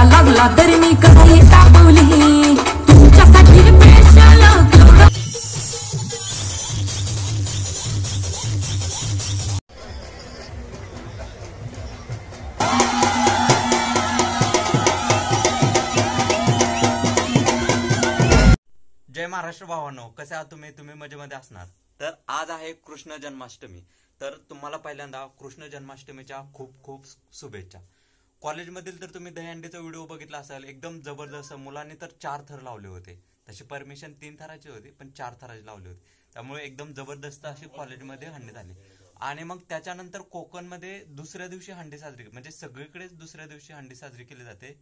लागला तरी मी कधी तापवली तुमच्यासाठी स्पेशल। जय महाराष्ट्र भावांनो, कसे आहात तुम्ही? तुम्ही मजेमध्ये असणार। तर आज आहे कृष्ण जन्माष्टमी। तर तुम्हाला पहिल्यांदा कृष्ण जन्माष्टमीच्या खूप खूप शुभेच्छा। कॉलेजमधील तर तुम्ही दहीहंडीचा व्हिडिओ बघितला असेल, एकदम जबरदस्त। मुलांनी तर 4 थर लावले होते। तशी परमिशन 3 थराची होती, पण 4 थराची लावली होती, त्यामुळे एकदम जबरदस्त अशी कॉलेजमध्ये हंडी झाली। आणि मग त्याच्यानंतर कोकणमध्ये दुसऱ्या दिवशी हंडी साजरी, म्हणजे सगळीकडेच दुसऱ्या दिवशी हंडी साजरी केली जाते।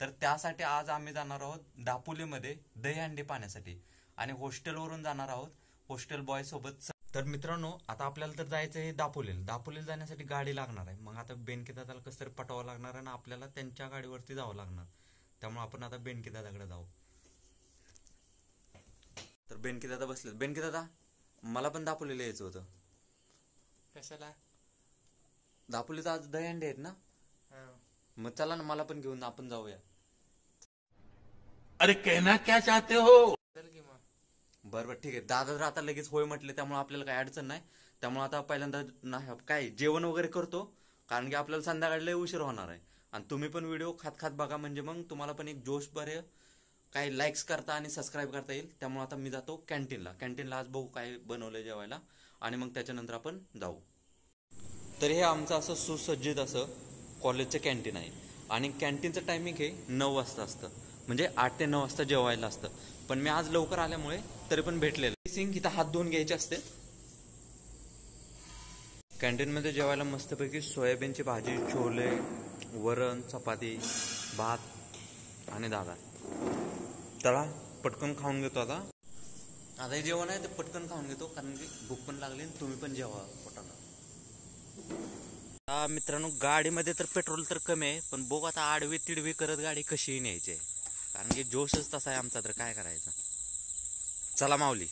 तर त्यासाठी आज आम्ही जाणार आहोत दापोलीमध्ये दहीहंडी पाहण्यासाठी, आणि हॉस्टेलवरून जाणार आहोत हॉस्टेल बॉय सोबत। तर मित्रांनो, आता आपल्याला तर जायचं आहे दापोलीला जाण्यासाठी गाडी लागणार आहे। मग आता बेनके दादाला कसं तरी पटवावं लागणार आहे, आणि आपल्याला त्यांच्या गाडीवरती जावं लागणार। त्यामुळे आपण आता बेनके दादाकडे जाऊ। तर बेनके दादा बसले। बेनके दादा, मला पण दापोलीला यायचं होतं। कशाला? दापोलीत आज दहीहंडी आहेत ना, मग चला ना, मला पण घेऊन आपण जाऊया। अरे कहना क्या चाहते हो? बरोबर, ठीक आहे। दादा तर आता लगेच होय म्हटले, त्यामुळे आपल्याला काही अडचण नाही। त्यामुळे आता पहिल्यांदा नाही काय जेवण वगैरे करतो, कारण की आपल्याला संध्याकाळी उशीर होणार आहे। आणि तुम्ही पण व्हिडिओ खात बघा, म्हणजे मग तुम्हाला पण एक जोश बरे काही लाईक्स करता आणि सबस्क्राईब करता येईल। त्यामुळे आता मी जातो कॅन्टीनला आज बघू काय बनवलंय जेवायला, आणि मग त्याच्यानंतर आपण जाऊ। तर हे आमचं असं सुसज्जित असं कॉलेजचं कॅन्टीन आहे, आणि कॅन्टीनचं टायमिंग हे 9 वाजता असतं, म्हणजे 8 ते 9 वाजता जेवायला असतं। पण मी आज लवकर आल्यामुळे तरी पण भेटलेलं सिंग इथं हात धुवून घ्यायचे असते। कॅन्टीन मध्ये जेवायला मस्तपैकी सोयाबीनची भाजी, छोले, वरण, चपाती, भात आणि दादा। चला पटकन खाऊन घेतो। आता हे जेवण आहे ते पटकन खाऊन घेतो, कारण की भूक पण लागली, तुम्ही पण जेवा पोटाला। मित्रांनो, गाडीमध्ये तर पेट्रोल तर कमी आहे, पण बघू आता आडवी तिडवी करत गाडी कशी न्यायची, कारण की जोशच तसा आहे आमचा, तर काय करायचं। चला माऊली,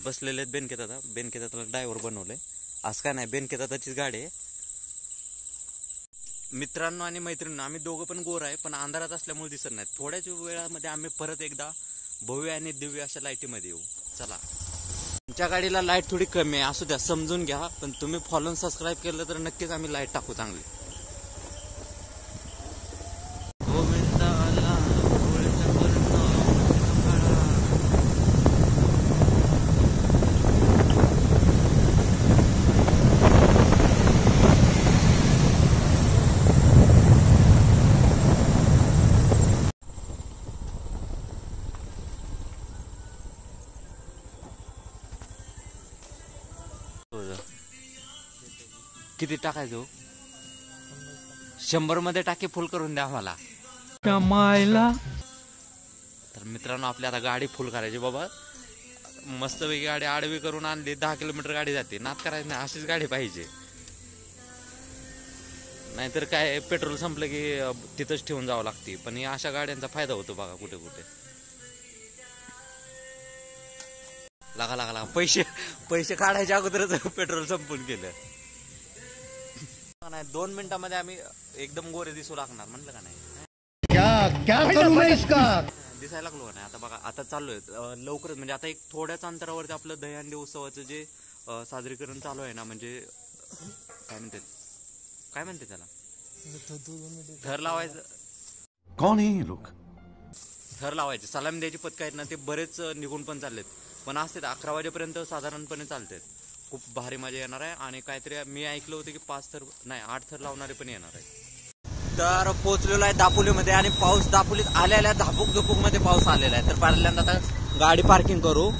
बसलेले बेनके दादाला ड्रायव्हर बनवले। आज काय नाही, बेनके दादाचीच गाडी आहे। मित्रांनो आणि मैत्रिणींनो, आम्ही दोघं पण गोर आहे, पण अंधारात असल्यामुळे दिसत नाही। थोड्याच वेळामध्ये आम्ही परत एकदा भव्य आणि दिव्य अशा लाईटीमध्ये येऊ। चला, तुमच्या गाडीला लाईट थोडी कमी आहे, असू द्या, समजून घ्या, पण तुम्ही फॉलो सबस्क्राईब केलं तर नक्कीच आम्ही लाईट टाकू चांगली। किती टाकायचो? 100 मध्ये टाके फुल करून द्या आम्हाला। कमायला। तर मित्रांनो, आपली आता गाडी फुल करायची बाबा। मस्तपैकी गाडी आडवी करून आणली, 10 किलोमीटर गाडी जाते। नाद करायचं नाही, अशीच गाडी पाहिजे, नाहीतर काय पेट्रोल संपलं की तिथंच ठेवून जावं लागते। पण या अशा गाड्यांचा फायदा होतो बघा कुठे कुठे। लागा पैसे काढायच्या अगोदरच पेट्रोल संपून गेलं नाही। 2 मिनिटांमध्ये आम्ही एकदम गोरे दिसू लागणार, म्हणलं का नाही? क्या करू मैं इसका? दिसायला लागलो का नाही? आता बघा, आता चाललोय लवकरच, म्हणजे आता एक थोड्याच अंतरावरती आपलं दहीहंडी उत्सवाचं जे साजरीकरण चालू आहे ना, म्हणजे काय म्हणते त्याला, थर लावायचं। कौन है ये लोग? थर लावायचे, सलामी द्यायची पथकं आहेत ना, ते बरेच निघून पण चाललेत, पण असते 11 वाजेपर्यंत साधारणपणे चालतात। खूप भारी मजा येणार आहे, आणि काहीतरी मी ऐकलं होतं की 8 थर लावणारे पण येणार आहे। तर पोहोचलेलो आहे दापोलीमध्ये, आणि पाऊस दापोलीत आलेला झापूक मध्ये पाऊस आलेला आहे। तर पहिल्यांदा आता गाडी पार्किंग करू।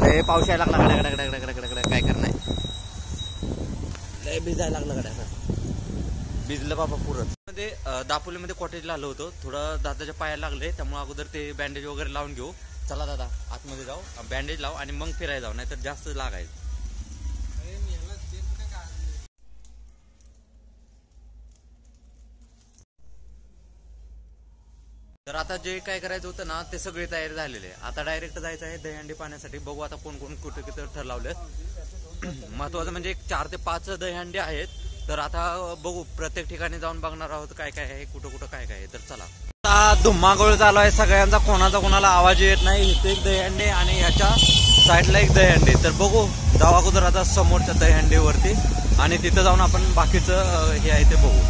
लय पाऊस यायला लागला, गडगड काय करणार, लय भिजायला लागला गड्या, भिजलं बाबा पुरत। मध्ये दापोलीमध्ये कॉटेजला आलो होतो, थोडं दादाच्या पायाला लागले, त्यामुळे अगोदर ते बँडेज वगैरे लावून घेऊ। चला दादा, आतमध्ये जाऊ, बँडेज लाव, आणि मग फिरायला जाऊ, नाहीतर जास्त लागायचं। तर आता जे काय करायचं होतं ना, ते सगळे तयारी झालेले आहे। आता डायरेक्ट जायचं आहे दहीहंडी पाहण्यासाठी। बघू आता कोण कुठे ठरवले। महत्वाचं म्हणजे 4 ते 5 दहीहंडी आहेत, तर आता बघू, प्रत्येक ठिकाणी जाऊन बघणार आहोत काय काय आहे, कुठं कुठं काय काय आहे. तर चला, आता धुम्मागोळ चालू आहे सगळ्यांचा, कोणाला आवाज येत नाही. इथे एक दहीहंडी आणि ह्याच्या साईडला एक दहीहंडी. तर बघू, जाऊ अगोदर आता समोरच्या दहीहंडीवरती आणि तिथं जाऊन आपण बाकीचं हे आहे ते बघू.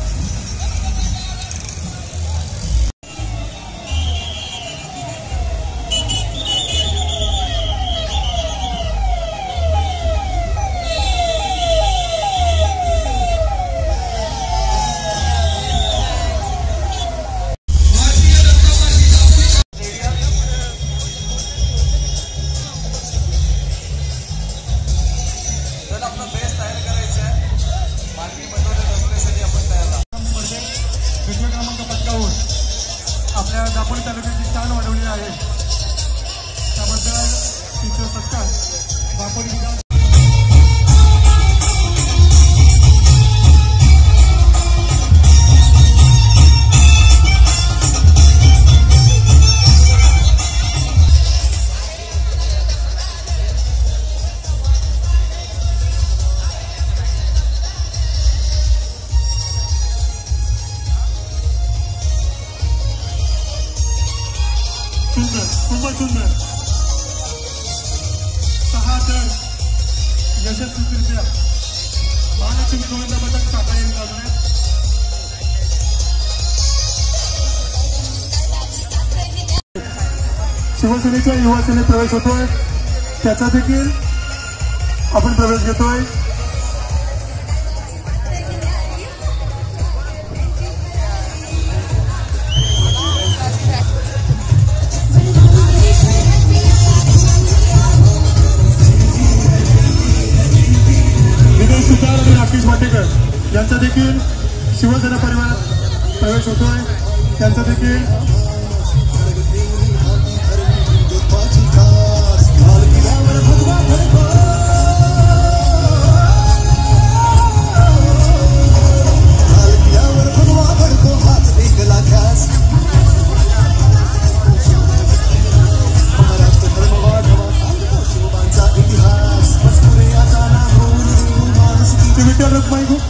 दुसऱ्या क्रमांक पटकावून आपल्या दापोली तालुक्याची शान वाढवली आहे. त्याबद्दल तिचं सत्कार दापोली विकास सुंदर, खूपच सुंदर. 6 तर यशस्वीरित्या महालक्ष्मी गोविंद पथक साता यांनी गाजवले. शिवसेनेच्या युवा सेनेत प्रवेश होतोय, त्याचा देखील आपण प्रवेश घेतोय. सुतार आणि राकेश वाटेकर यांचा देखील शिवसेना परिवारात प्रवेश होतोय, त्यांचा देखील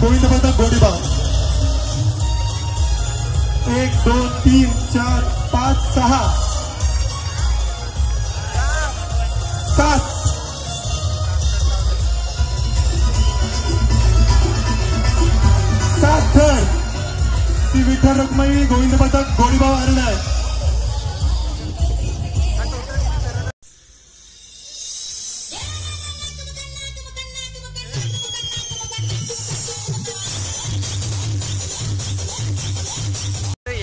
गोविंद पथक गोडीबाग 1 2 3 4 5 6 7 थर श्री विठ्ठल रखमाई गोविंद पथक गोडीबाग हरिण आहे.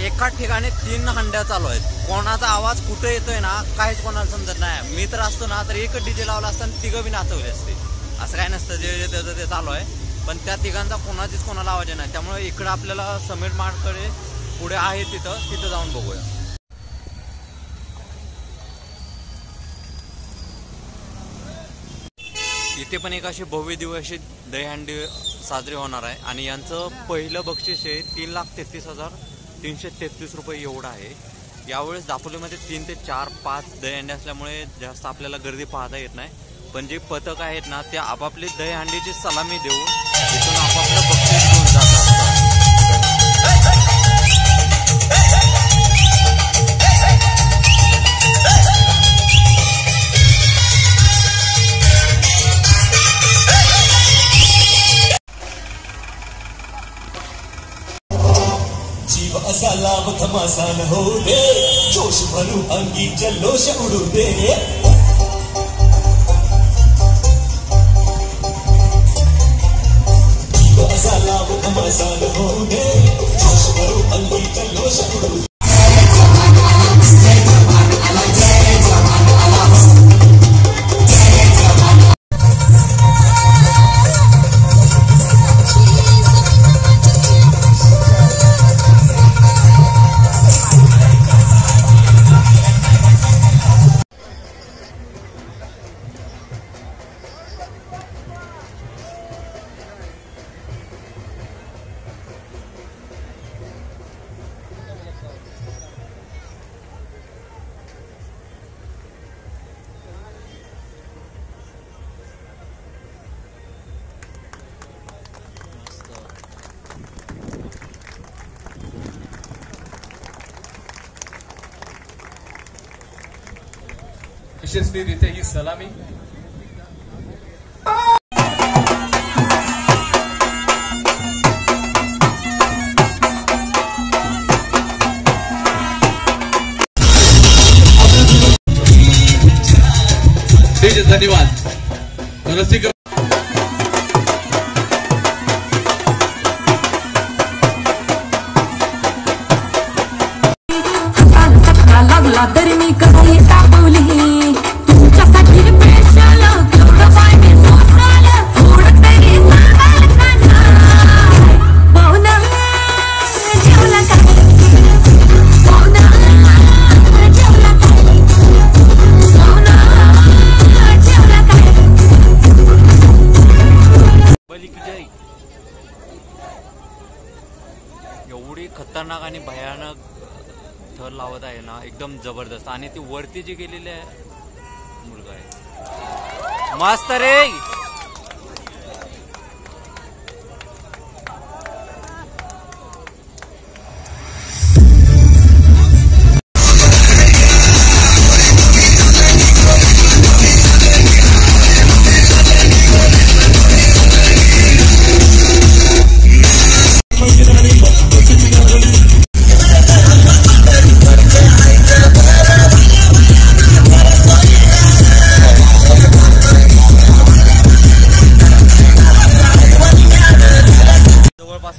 एका ठिकाणी 3 हंड्या चालू आहेत. कोणाचा आवाज कुठे येतोय ना काहीच कोणाला समजत नाही. मी तर असतो ना तर एकच डीजे लावला असता आणि तिघं बी नाचवले असते. असं काय नसतं, जे त्याचं ते चालू आहे. पण त्या तिघांचा कोणाचीच कोणाला आवाज नाही. त्यामुळे इकडं आपल्याला समीर मार्टकडे पुढे आहे तिथं जाऊन बघूया. इथे पण एक अशी भव्य दिव्य अशी दहीहंडी साजरी होणार आहे आणि यांचं पहिलं बक्षीस आहे 3,33,333 रुपये एवढं आहे. यावेळेस दापोलीमध्ये 3 ते 4 5 दहीहंडी असल्यामुळे जास्त आपल्याला गर्दी पाहता येत नाही. पण जे पथक आहेत ना ते आपापली दहीहंडीची सलामी देऊन तिथून आपापलं बक्षीस घेऊन जातात. जीव असा लाभ घमासा न हो दे, जोश भरू अंगी जल्लोष उडू दे. जीव असा लाभ घमासा न हो दे, जोश भरू अंगी जल्लोष उडू दे. यशस्वीरित्या ही सलामी धन्यवाद रसिक लागला तरी मी काही तापवली तुमच्यासाठी स्पेशल केवढं पाय मी सोसाल थोडं तरी सांगाल का नाही पाहुणा जेवला काय पाहुणा जेवला काय पाहुणा जेवला काय एवढी खतरनाक आणि भयानक थर लावत आहे ना, एकदम जबरदस्त. आणि ती वरती जी गेलेली आहे मुलगा आहे मस्त रे.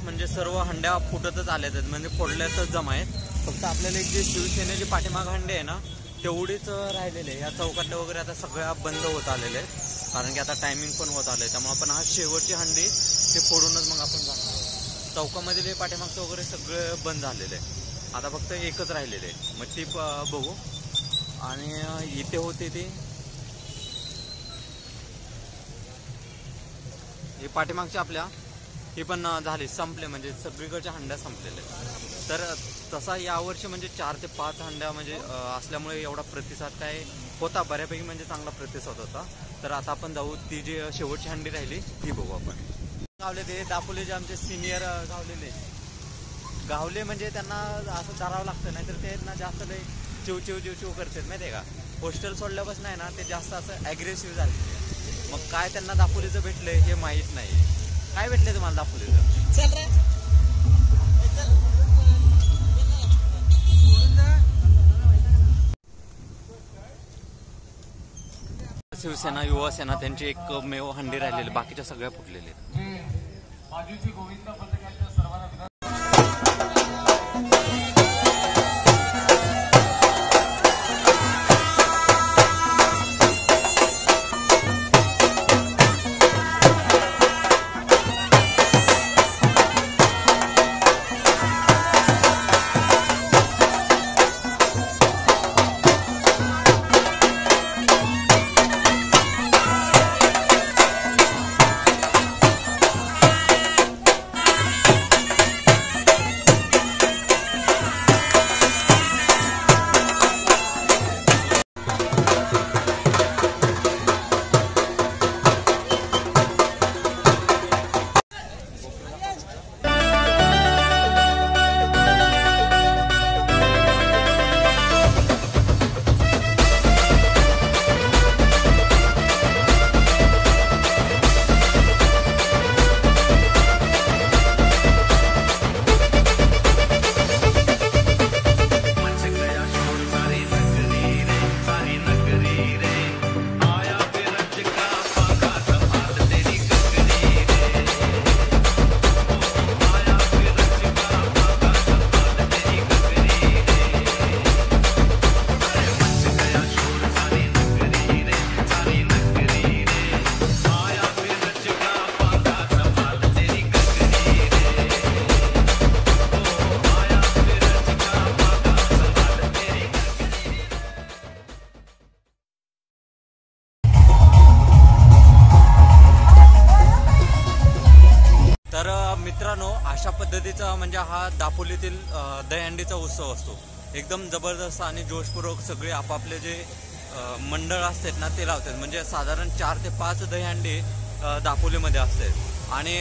म्हणजे सर्व हंड्या फुटतच आल्या आहेत, म्हणजे फोडल्यातच जमा आहेत. फक्त आपल्याला एक जे शिवसेनेची पाठीमाग हंडे आहे ना तेवढीच राहिलेले. या चौकातल्या वगैरे आता सगळ्या बंद होत आलेले आहेत, कारण की आता टायमिंग पण होत आलंय. त्यामुळे आपण हा शेवटची हंडी ते फोडूनच मग आपण जाणार आहोत. चौकामधले पाठीमागचं वगैरे सगळं बंद झालेलं आहे, आता फक्त एकच राहिलेले आहे. मग ती बघू. आणि इथे होते ते हे पाठीमागच्या आपल्या हे पण झाले, संपले, म्हणजे सगळीकडच्या हंड्या संपलेल्या. तर तसा यावर्षी म्हणजे 4 ते 5 हंड्या म्हणजे असल्यामुळे एवढा प्रतिसाद काय होता, बऱ्यापैकी म्हणजे चांगला प्रतिसाद होता. तर आता आपण जाऊ, ती जी शेवटची हंडी राहिली ती बघू आपण. गावले ते दापोले जे आमचे सिनियर गावले म्हणजे त्यांना असं धरावं लागतं, नाहीतर ते ना जास्त लय चिव करतात माहिती आहे का. हॉस्टेल सोडल्यापासून आहे ना ते जास्त असं ॲग्रेसिव्ह झाले. मग काय त्यांना दापोलीचं भेटलंय हे माहीत नाही. काय भेटले तुम्हाला दापोलीचं? शिवसेना युवासेना त्यांची एकमेव हंडी राहिलेली, बाकीच्या सगळ्या फुटलेल्या आहेत. मित्रांनो, अशा पद्धतीचा म्हणजे हा दापोलीतील दहीहंडीचा उत्सव असतो. एकदम जबरदस्त आणि जोशपूर्वक सगळे आपापले जे मंडळ असतात ना ते लावतात. म्हणजे साधारण 4 ते 5 दहीहंडी दापोलीमध्ये असतात. आणि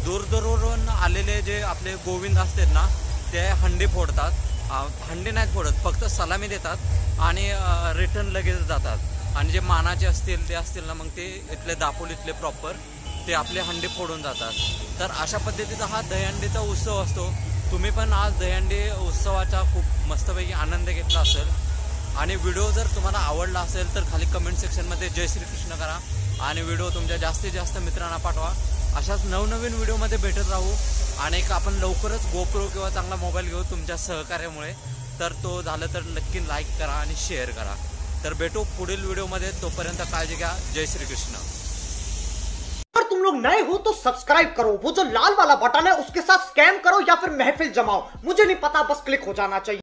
दूरदूरवरून आलेले जे आपले गोविंद असतात ना ते हंडी फोडतात. हंडे नाहीत फोडत, फक्त सलामी देतात आणि रिटर्न लगेच जातात. आणि जे मानाचे असतील ते असतील ना, मग ते इथले दापोलीतले प्रॉपर ते आपले हंडे फोडून जातात. तर अशा पद्धतीचा हा दहीहंडीचा उत्सव असतो. तुम्ही पण आज दहीहंडी उत्सवाचा खूप मस्तपैकी आनंद घेतला असेल. आणि व्हिडिओ जर तुम्हाला आवडला असेल तर खाली कमेंट सेक्शनमध्ये जय श्रीकृष्ण करा आणि व्हिडिओ तुमच्या जास्तीत जास्त मित्रांना पाठवा. अशाच नवनवीन व्हिडिओमध्ये भेटत राहू. आणि आपण लवकरच गोप्रो किंवा चांगला मोबाईल घेऊ तुमच्या सहकार्यामुळे. तर तो झालं तर नक्की लाईक करा आणि शेअर करा. तर भेटू पुढील व्हिडिओमध्ये. तोपर्यंत काळजी घ्या. जय श्रीकृष्ण. अगर तुम लोग नए हो तो सब्सक्राइब करो, वो जो लाल वाला बटन है उसके साथ स्कैम करो या फिर महफिल जमाओ, मुझे नहीं पता, बस क्लिक हो जाना चाहिए.